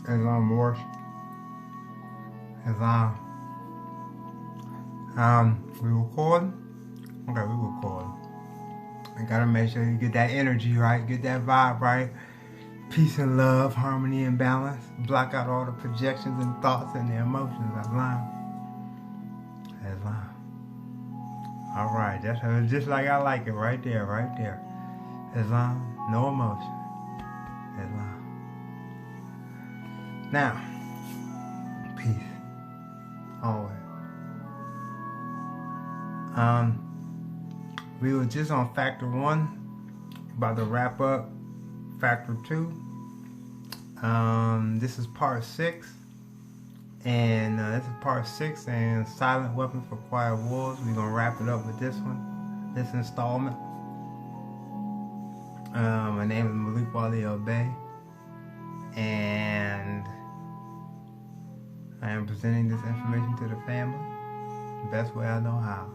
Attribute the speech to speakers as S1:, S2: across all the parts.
S1: Islam worse. Islam. We recording? Okay, we recording. I gotta make sure you get that energy right, get that vibe right. Peace and love, harmony and balance. Block out all the projections and thoughts and the emotions. Islam. Islam. Alright, that's just like I like it, right there, right there. Islam, no emotion. Islam. Now, peace. Always. We were just on factor 1, about to wrap up factor 2. This is part 6, and this is part 6 and Silent Weapons for Quiet Wars. We're gonna wrap it up with this one, this installment. My name is Malik Wali Obey, and I am presenting this information to the family the best way I know how.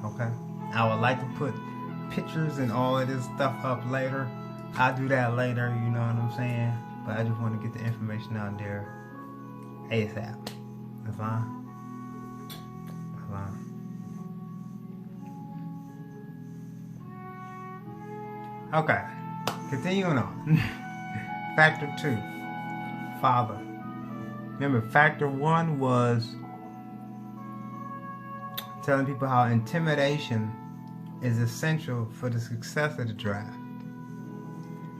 S1: Okay? I would like to put pictures and all of this stuff up later. I'll do that later, you know what I'm saying? But I just want to get the information out there ASAP. That's fine. That's fine. Okay. Continuing on. Factor 2. Father. Remember, factor 1 was telling people how intimidation is essential for the success of the draft.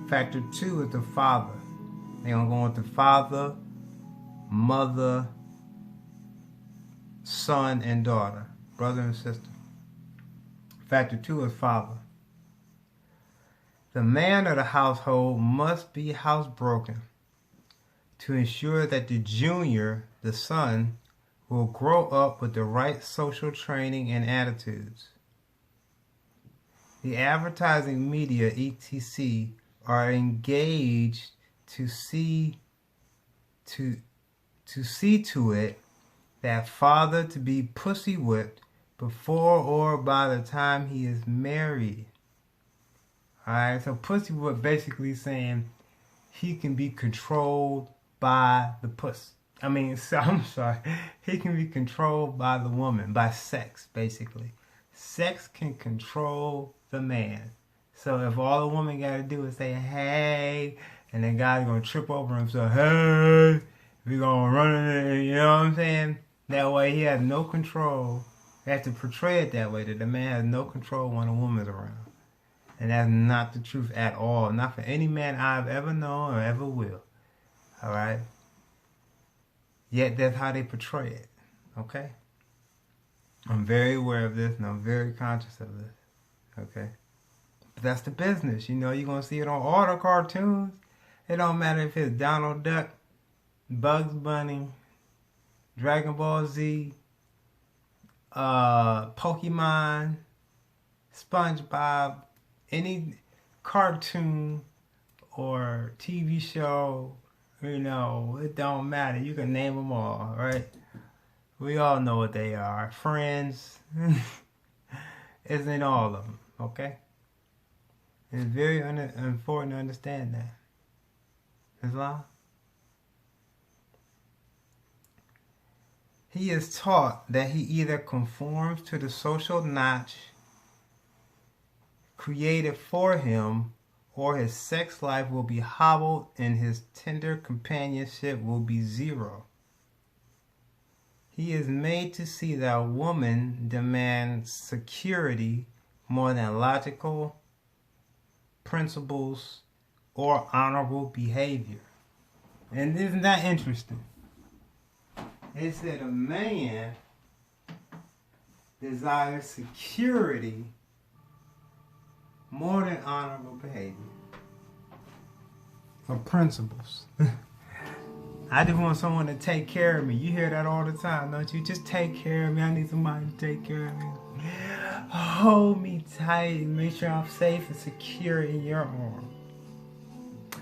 S1: Factor 2 is the father. They're going to go into father, mother, son, and daughter, brother and sister. Factor 2 is father. The man of the household must be housebroken to ensure that the junior, the son, will grow up with the right social training and attitudes. The advertising media, etc., are engaged to see to it that father to be pussy whipped before or by the time he is married. Alright, so pussy whipped basically saying he can be controlled by the puss. I'm sorry. He can be controlled by the woman, by sex, basically. Sex can control the man. So if all the woman got to do is say, hey, and the guy's going to trip over him, so, hey, we're going to run in there, you know what I'm saying? That way he has no control. They have to portray it that way, that the man has no control when a woman's around. And that's not the truth at all. Not for any man I've ever known or ever will. Alright? Yet that's how they portray it. Okay? I'm very aware of this and I'm very conscious of this. Okay? But that's the business. You know, you're going to see it on all the cartoons. It don't matter if it's Donald Duck, Bugs Bunny, Dragon Ball Z, Pokemon, SpongeBob, any cartoon or TV show, you know, it don't matter. You can name them all, right? We all know what they are. Friends. Isn't all of them, okay? It's very important to understand that. Islam? He is taught that he either conforms to the social notch created for him, or his sex life will be hobbled and his tender companionship will be zero. He is made to see that a woman demands security more than logical principles or honorable behavior. And isn't that interesting? It said a man desires security more than honorable behavior or principles. I just want someone to take care of me. You hear that all the time, don't you? Just take care of me. I need somebody to take care of me. Hold me tight and make sure I'm safe and secure in your arms.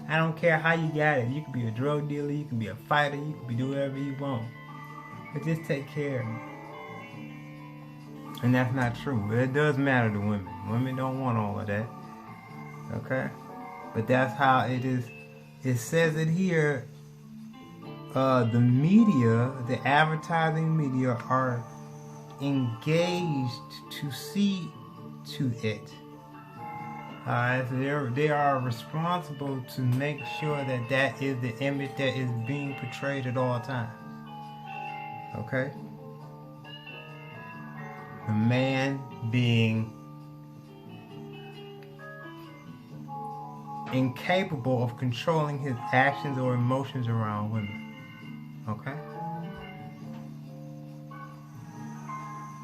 S1: I don't care how you got it. You can be a drug dealer, you can be a fighter, you can be doing whatever you want. But just take care of me. And that's not true. It does matter to women. Women don't want all of that. Okay? But that's how it is. It says it here the media, the advertising media, are engaged to see to it. Alright, so they are responsible to make sure that that is the image that is being portrayed at all times. Okay? The man being incapable of controlling his actions or emotions around women. Okay?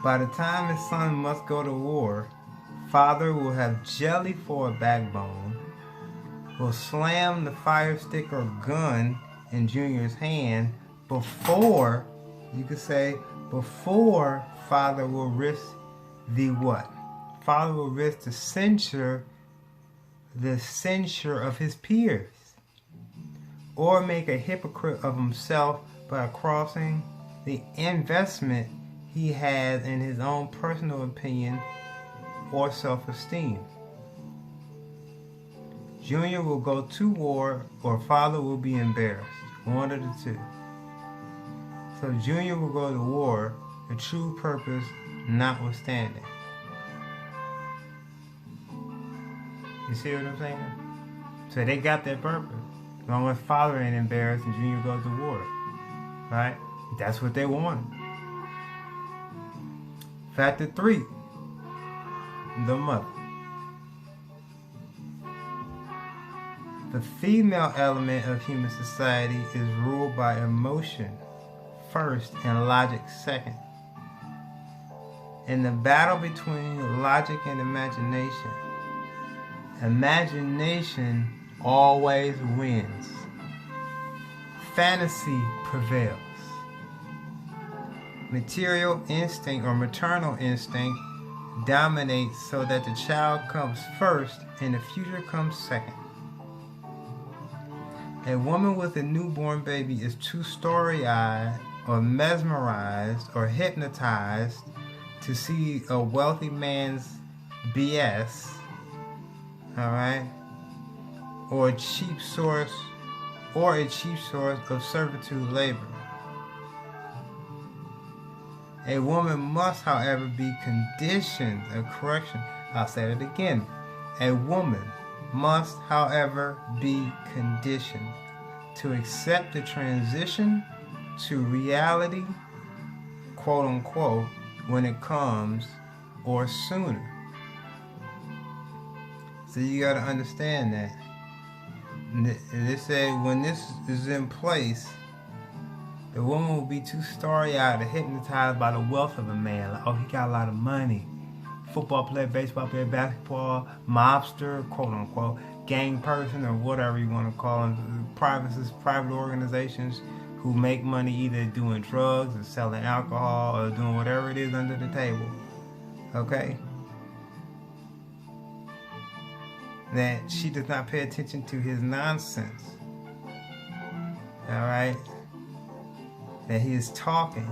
S1: By the time his son must go to war, father will have jelly for a backbone, will slam the fire stick or gun in Junior's hand before, you could say, before father will risk the what? Father will risk the censure of his peers, or make a hypocrite of himself by crossing the investment he has in his own personal opinion or self-esteem. Junior will go to war, or father will be embarrassed. One of the two. So Junior will go to war, the true purpose notwithstanding. You see what I'm saying? So they got their purpose. As long as father ain't embarrassed and Junior goes to war. Right? That's what they want. Factor 3. The mother. The female element of human society is ruled by emotion first and logic second. In the battle between logic and imagination, imagination always wins. Fantasy prevails. Material instinct or maternal instinct dominates so that the child comes first and the future comes second. A woman with a newborn baby is too starry-eyed or mesmerized or hypnotized to see a wealthy man's BS, alright, or a cheap source of servitude labor. A woman must, however, be conditioned, I'll say it again. A woman must, however, be conditioned to accept the transition to reality, quote unquote, when it comes, or sooner. So you got to understand that. They say when this is in place, the woman will be too starry-eyed or hypnotized by the wealth of a man. Like, oh, he got a lot of money. Football player, baseball player, basketball, mobster, quote unquote, gang person, or whatever you want to call them. Private organizations who make money either doing drugs or selling alcohol or doing whatever it is under the table. Okay? That she does not pay attention to his nonsense. Alright? That he is talking.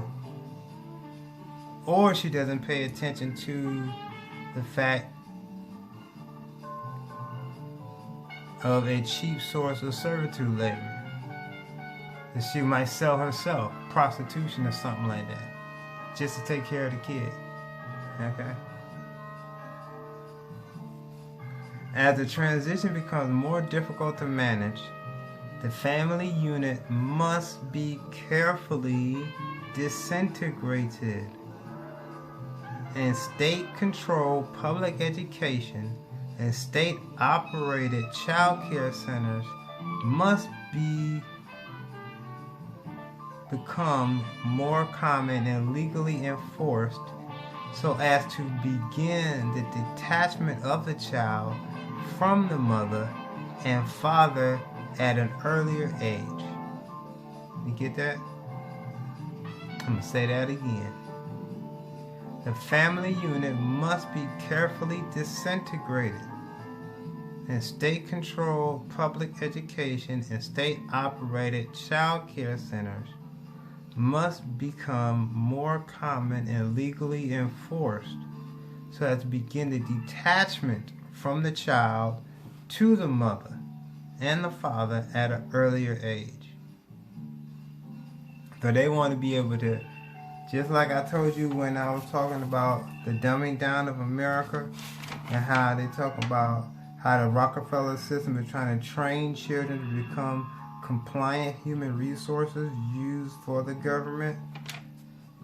S1: Or she doesn't pay attention to the fact of a cheap source of servitude labor. That she might sell herself, prostitution or something like that, just to take care of the kid. Okay? As the transition becomes more difficult to manage, the family unit must be carefully disintegrated, and state-controlled public education and state-operated child care centers must become more common and legally enforced so as to begin the detachment of the child from the mother and father at an earlier age. You get that? I'm going to say that again. The family unit must be carefully disintegrated, and state-controlled public education and state-operated child care centers must become more common and legally enforced so as to begin the detachment from the child to the mother and the father at an earlier age. So they want to be able to, just like I told you when I was talking about the dumbing down of America and how they talk about how the Rockefeller system is trying to train children to become compliant human resources used for the government.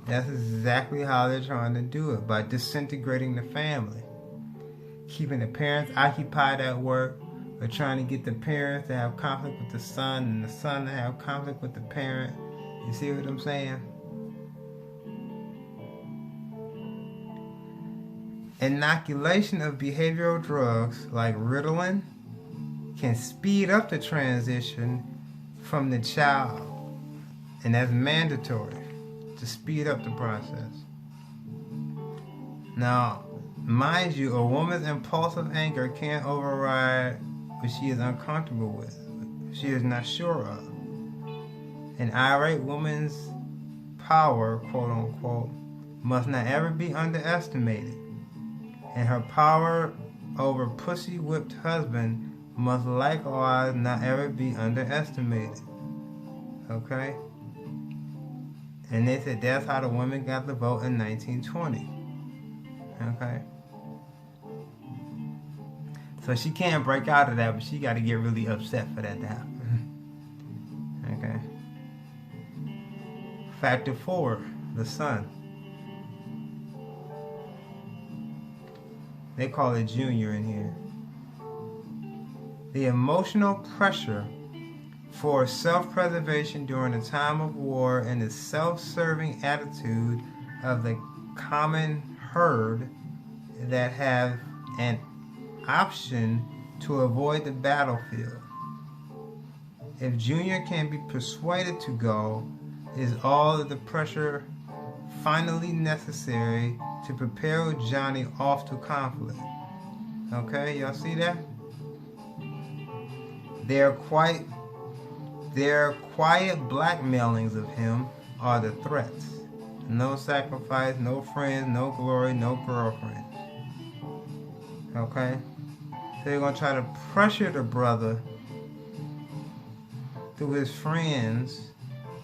S1: That's exactly how they're trying to do it, by disintegrating the family. Keeping the parents occupied at work, or trying to get the parents to have conflict with the son and the son to have conflict with the parent. You see what I'm saying? Inoculation of behavioral drugs like Ritalin can speed up the transition from the child, and that's mandatory to speed up the process. Now, mind you, a woman's impulsive anger can't override what she is uncomfortable with, what she is not sure of. An irate woman's power, quote unquote, must not ever be underestimated, and her power over pussy-whipped husband must likewise not ever be underestimated. Okay? And they said that's how the women got the vote in 1920. Okay? So she can't break out of that, but she got to get really upset for that to happen. Okay? Factor 4, the son. They call it Junior in here. The emotional pressure for self-preservation during a time of war and the self-serving attitude of the common herd that have an option to avoid the battlefield. If Junior can be persuaded to go, is all of the pressure finally necessary to propel Johnny off to conflict. Okay, y'all see that? Their quiet blackmailings of him are the threats. No sacrifice, no friends, no glory, no girlfriend. Okay? So they're going to try to pressure the brother through his friends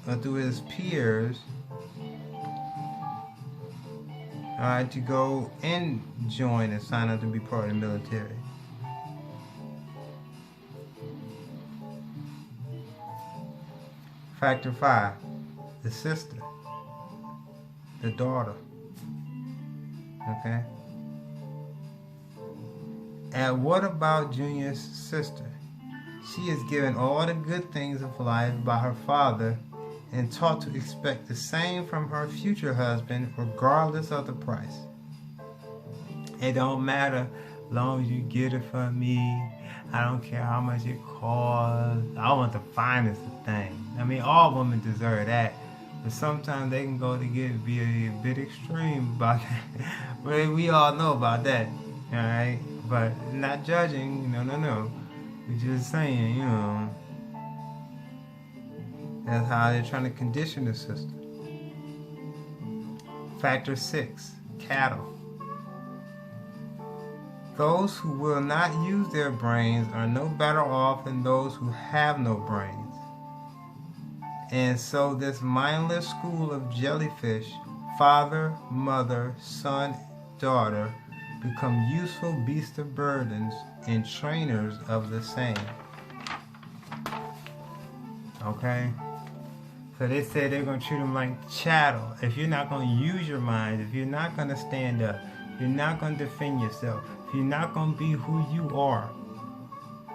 S1: or through his peers, alright, to go and join and sign up to be part of the military. Factor 5, the sister, the daughter. Okay? And what about Junior's sister? She is given all the good things of life by her father and taught to expect the same from her future husband regardless of the price. It don't matter as long as you get it from me. I don't care how much it costs. I want the finest of things. I mean, all women deserve that. But sometimes they can go to be a bit extreme about that. But we all know about that. Alright? But not judging. No. We're just saying, that's how they're trying to condition the system. Factor 6, cattle. Those who will not use their brains are no better off than those who have no brains. And so this mindless school of jellyfish, father, mother, son, daughter, become useful beasts of burdens and trainers of the same. Okay? So they say they're going to treat them like chattel. If you're not going to use your mind, if you're not going to stand up, if you're not going to defend yourself, if you're not going to be who you are,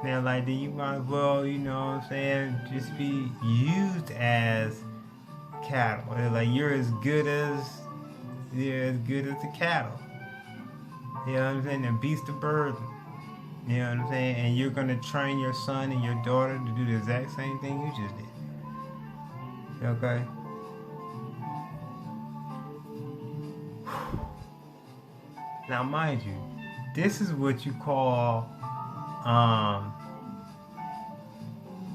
S1: they're like, then you might as well, just be used as cattle. They're like, you're as good as the cattle. You know what I'm saying? The beast of burden. You know what I'm saying? And you're going to train your son and your daughter to do the exact same thing you just did. Okay? Now, mind you, this is what you call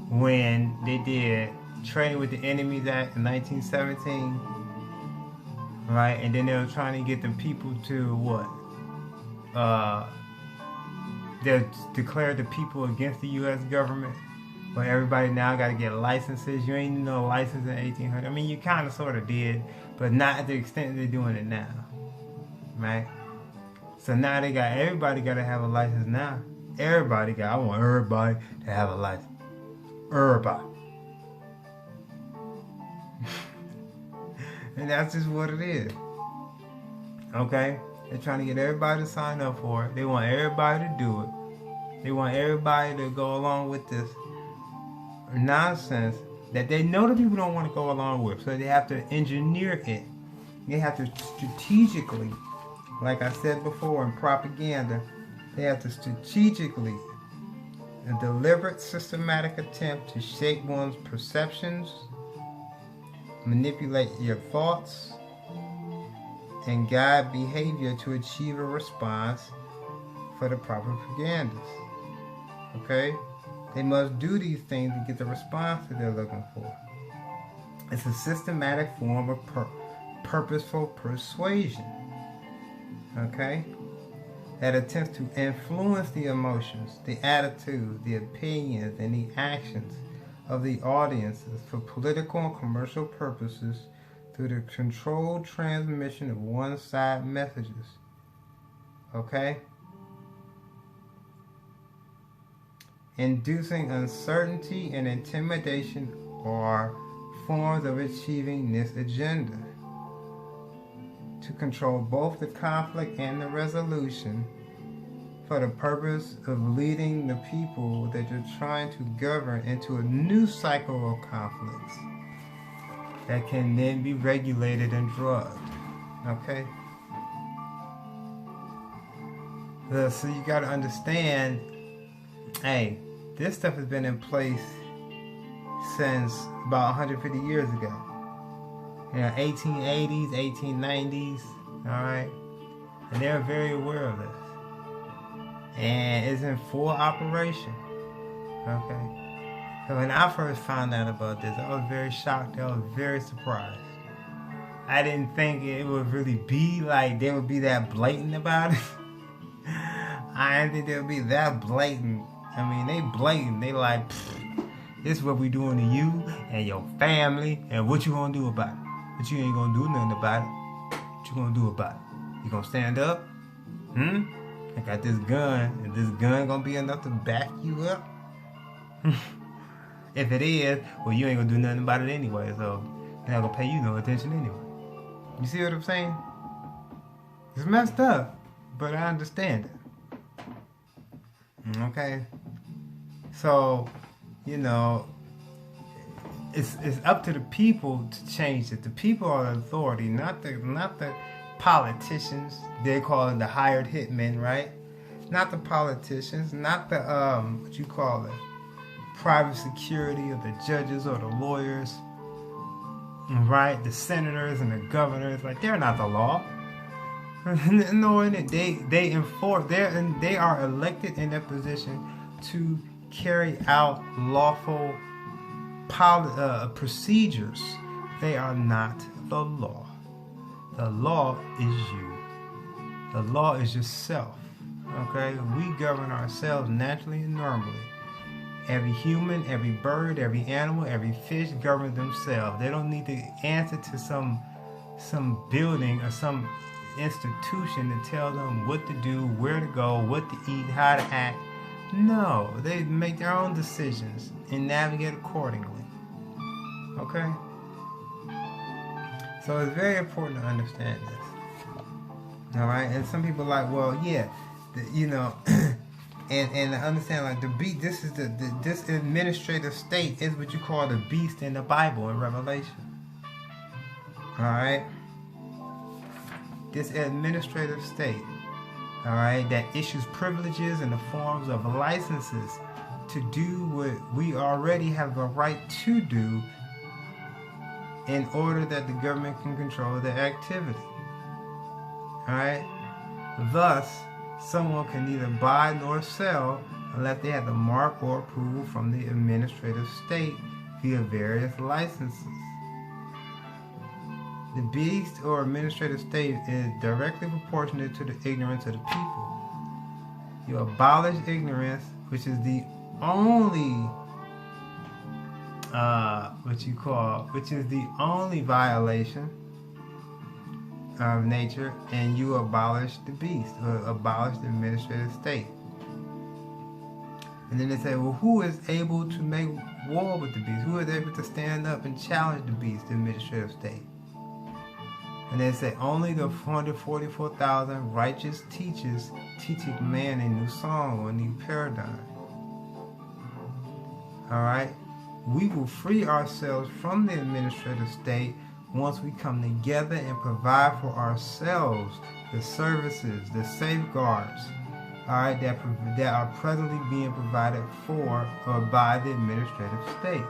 S1: when they did Training with the Enemies Act in 1917, right? And then they were trying to get the people to what? They declared the people against the U.S. government. But everybody now got to get licenses. You ain't need no license in 1800. I mean, you kind of sort of did, but not at the extent they're doing it now, right? So now everybody got to have a license now. I want everybody to have a license. Everybody. And that's just what it is. Okay? They're trying to get everybody to sign up for it. They want everybody to do it. They want everybody to go along with this nonsense that they know the people don't want to go along with. So they have to engineer it. They have to strategically, like I said before in propaganda, they have to strategically, a deliberate, systematic attempt to shape one's perceptions, manipulate your thoughts, and guide behavior to achieve a response for the propagandists. Okay? They must do these things to get the response that they're looking for. It's a systematic form of purposeful persuasion. Okay? That attempts to influence the emotions, the attitudes, the opinions, and the actions of the audiences for political and commercial purposes through the controlled transmission of one-side messages. Okay? Inducing uncertainty and intimidation are forms of achieving this agenda. To control both the conflict and the resolution for the purpose of leading the people that you're trying to govern into a new cycle of conflicts that can then be regulated and drugged. Okay? So you got to understand, hey, this stuff has been in place since about 150 years ago. 1880s, 1890s, alright? And they're very aware of this. And it's in full operation. Okay? So when I first found out about this, I was very shocked. I was very surprised. I didn't think it would really be like they would be that blatant about it. I didn't think they would be that blatant. I mean, they blatant. They like, this is what we doing to you and your family, and what you gonna do about it? But you ain't gonna do nothing about it. What you gonna do about it? You gonna stand up? I got this gun. Is this gun gonna be enough to back you up? If it is, well, you ain't gonna do nothing about it anyway, so they're not gonna pay you no attention anyway. You see what I'm saying? It's messed up, but I understand it. Okay? So, you know, it's up to the people to change it. The people are the authority, not the politicians. They call it the hired hitmen, right? Not the politicians, not the what you call it, private security, or the judges or the lawyers, right? The senators and the governors, like, they're not the law. No, they enforce. They are elected in their position to carry out lawful procedures. They are not the law. The law is you. The law is yourself. Okay? We govern ourselves naturally and normally. Every human, every bird, every animal, every fish governs themselves. They don't need to answer to some building or some institution to tell them what to do, where to go, what to eat, how to act. No, they make their own decisions and navigate accordingly. Okay? So it's very important to understand this. Alright? And some people are like, well, yeah, you know, and to understand, like, this is this administrative state is what you call the beast in the Bible in Revelation. Alright? This administrative state, alright, that issues privileges in the forms of licenses to do what we already have the right to do in order that the government can control their activity. Alright? Thus, someone can neither buy nor sell unless they have the mark or approval from the administrative state via various licenses. The beast or administrative state is directly proportionate to the ignorance of the people. You abolish ignorance, which is the only which is the only violation of nature, and you abolish the beast, or abolish the administrative state. And then they say, well, who is able to make war with the beast? Who is able to stand up and challenge the beast, the administrative state? And they say, only the 444,000 righteous teachers teaching man a new song or a new paradigm. Alright? We will free ourselves from the administrative state once we come together and provide for ourselves the services, the safeguards, alright, that are presently being provided for or by the administrative state.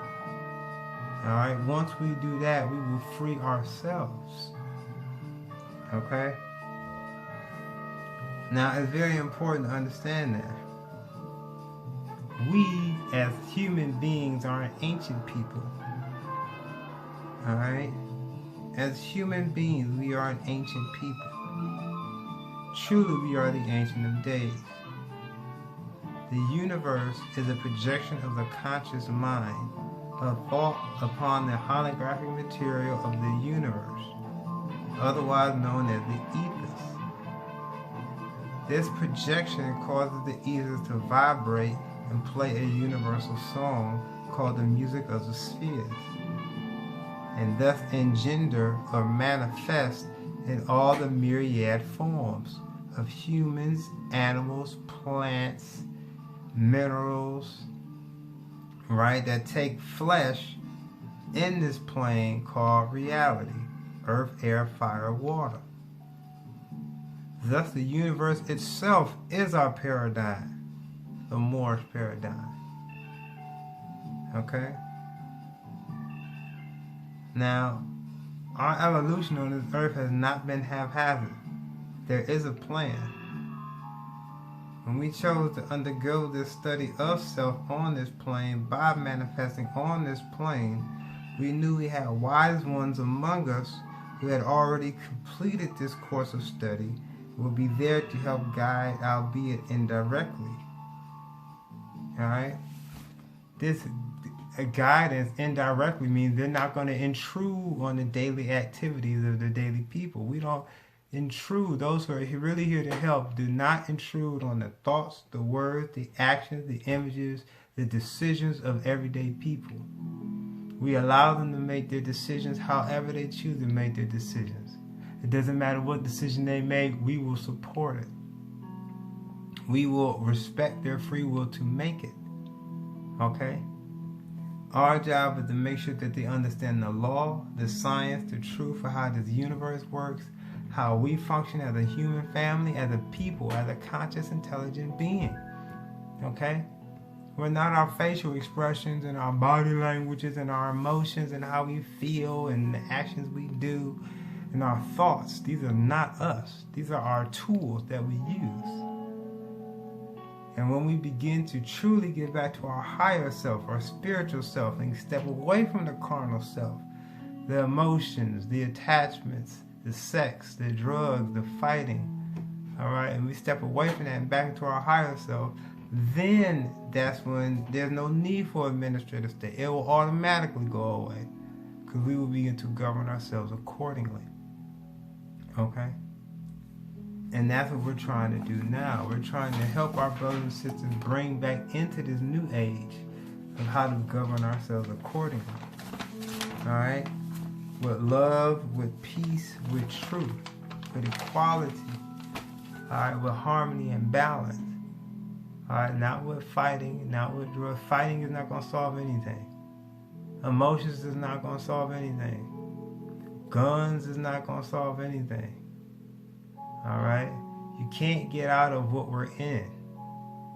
S1: Alright? Once we do that, we will free ourselves. Okay? Now, it's very important to understand that we, as human beings, are an ancient people. Alright? As human beings, we are an ancient people. Truly, we are the Ancient of Days. The universe is a projection of the conscious mind, a thought upon the holographic material of the universe, otherwise known as the ethers. This projection causes the ethers to vibrate and play a universal song called the music of the spheres, and thus engender or manifest in all the myriad forms of humans, animals, plants, minerals, right, that take flesh in this plane called reality: earth, air, fire, water. Thus the universe itself is our paradigm, the Moorish paradigm. Okay? Now, our evolution on this earth has not been haphazard. There is a plan. When we chose to undergo this study of self on this plane by manifesting on this plane, we knew we had wise ones among us who had already completed this course of study, will be there to help guide, albeit indirectly. Alright? This guidance indirectly means they're not going to intrude on the daily activities of the daily people. We don't intrude. Those who are really here to help do not intrude on the thoughts, the words, the actions, the images, the decisions of everyday people. We allow them to make their decisions however they choose to make their decisions. It doesn't matter what decision they make, we will support it. We will respect their free will to make it. Okay? Our job is to make sure that they understand the law, the science, the truth of how this universe works, how we function as a human family, as a people, as a conscious, intelligent being. Okay? We're not our facial expressions and our body languages and our emotions and how we feel and the actions we do and our thoughts. These are not us. These are our tools that we use. And when we begin to truly get back to our higher self, our spiritual self, and step away from the carnal self, the emotions, the attachments, the sex, the drugs, the fighting, all right, and we step away from that and back into our higher self, then that's when there's no need for administrative state. It will automatically go away because we will begin to govern ourselves accordingly. Okay? And that's what we're trying to do now. We're trying to help our brothers and sisters bring back into this new age of how to govern ourselves accordingly. All right? With love, with peace, with truth, with equality. All right? With harmony and balance. All right? Not with fighting, not with drugs. Fighting is not going to solve anything. Emotions is not going to solve anything. Guns is not going to solve anything. All right? You can't get out of what we're in.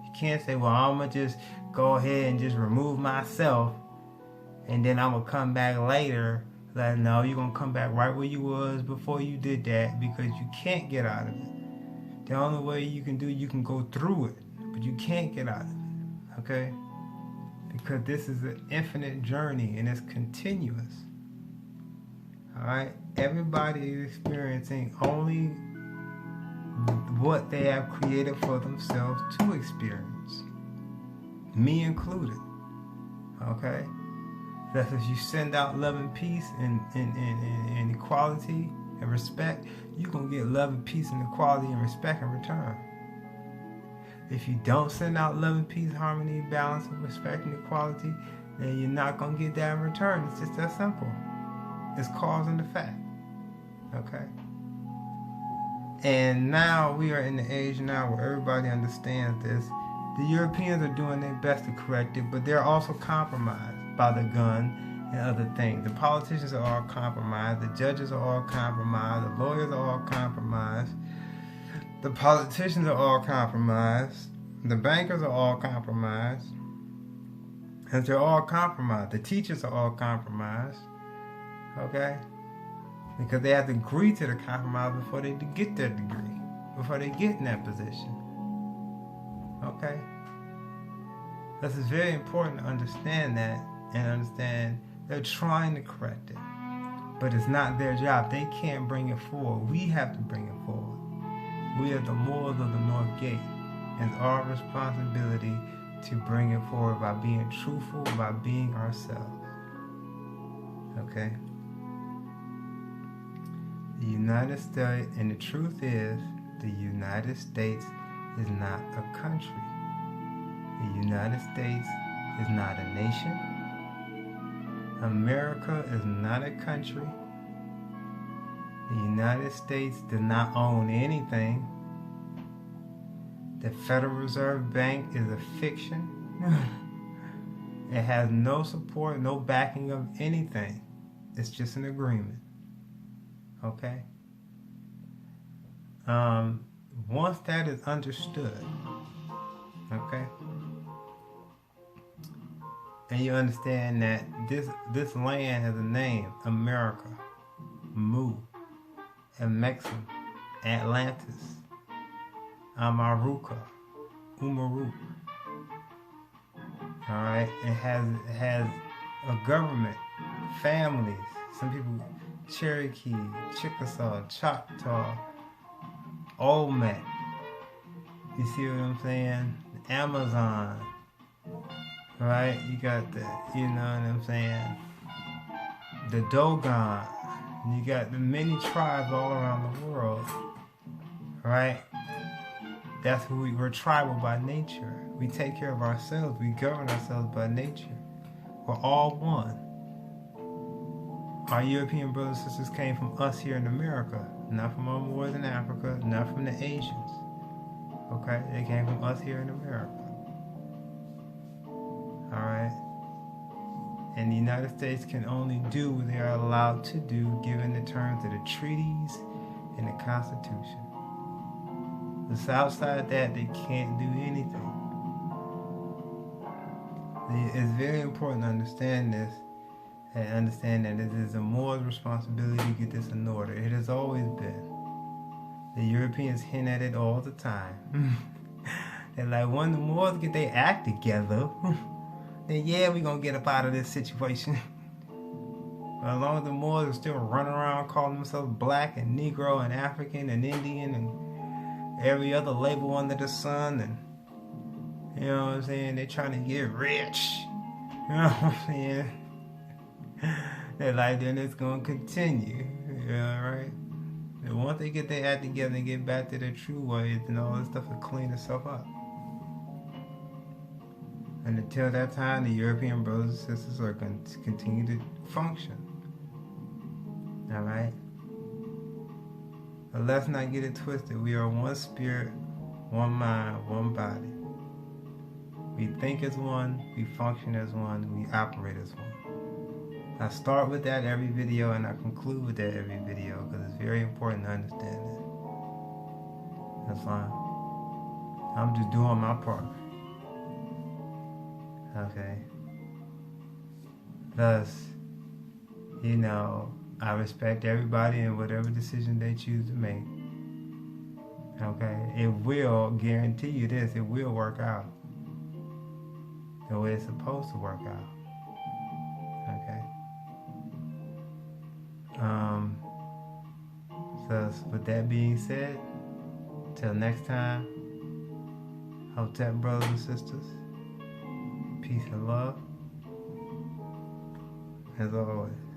S1: You can't say, well, I'm going to just go ahead and just remove myself and then I'm going to come back later. Like, no, you're going to come back right where you was before you did that because you can't get out of it. The only way you can do it, you can go through it, but you can't get out of it. Okay? Because this is an infinite journey and it's continuous. All right? Everybody is experiencing only what they have created for themselves to experience, me included. Okay? That if you send out love and peace and equality and respect, you're going to get love and peace and equality and respect in return. If you don't send out love and peace, harmony, balance, and respect and equality, then you're not going to get that in return. It's just that simple. It's cause and effect. Okay? And now we are in the age now where everybody understands this. The Europeans are doing their best to correct it, but they're also compromised by the gun and other things. The politicians are all compromised. The judges are all compromised. The lawyers are all compromised. The politicians are all compromised. The bankers are all compromised. And they're all compromised. The teachers are all compromised. Okay? Because they have to agree to the compromise before they get their degree, before they get in that position. Okay? This is very important to understand that and understand they're trying to correct it. But it's not their job. They can't bring it forward. We have to bring it forward. We are the Moors of the North Gate. It's our responsibility to bring it forward by being truthful, by being ourselves. Okay? The United States, and the truth is, the United States is not a country. The United States is not a nation. America is not a country. The United States does not own anything. The Federal Reserve Bank is a fiction. It has no support, no backing of anything. It's just an agreement. Okay? Once that is understood, okay, and you understand that this land has a name, America, Mu, and Mexim, Atlantis, Amaruca, Umaru. Alright? It has a government, families, some people, Cherokee, Chickasaw, Choctaw, Olmec. You see what I'm saying? Amazon. Right? You got the, you know what I'm saying? The Dogon. You got the many tribes all around the world. Right? That's who we're tribal by nature. We take care of ourselves. We govern ourselves by nature. We're all one. Our European brothers and sisters came from us here in America, not from our Moors in Africa, not from the Asians. Okay? They came from us here in America. Alright? And the United States can only do what they are allowed to do given the terms of the treaties and the Constitution. Because outside that, they can't do anything. It's very important to understand this. And understand that it is a Moor's responsibility to get this in order. It has always been. The Europeans hint at it all the time. They're like, when the Moors get their act together, then yeah, we're going to get up out of this situation. But as long as the Moors are still running around calling themselves black and Negro and African and Indian and every other label under the sun, and you know what I'm saying, they're trying to get rich. You know what I'm saying? They're like, then it's going to continue. Yeah, right? And once they get their act together and get back to their true ways, then all this stuff will clean itself up. And until that time, the European brothers and sisters are going to continue to function. Alright? But let's not get it twisted. We are one spirit, one mind, one body. We think as one, we function as one, we operate as one. I start with that every video and I conclude with that every video because it's very important to understand that. That's fine. I'm just doing my part. Okay. Thus, you know, I respect everybody and whatever decision they choose to make. Okay? It will guarantee you this, it will work out the way it's supposed to work out. Okay? So with that being said, till next time, Hotep brothers and sisters, peace and love. as always.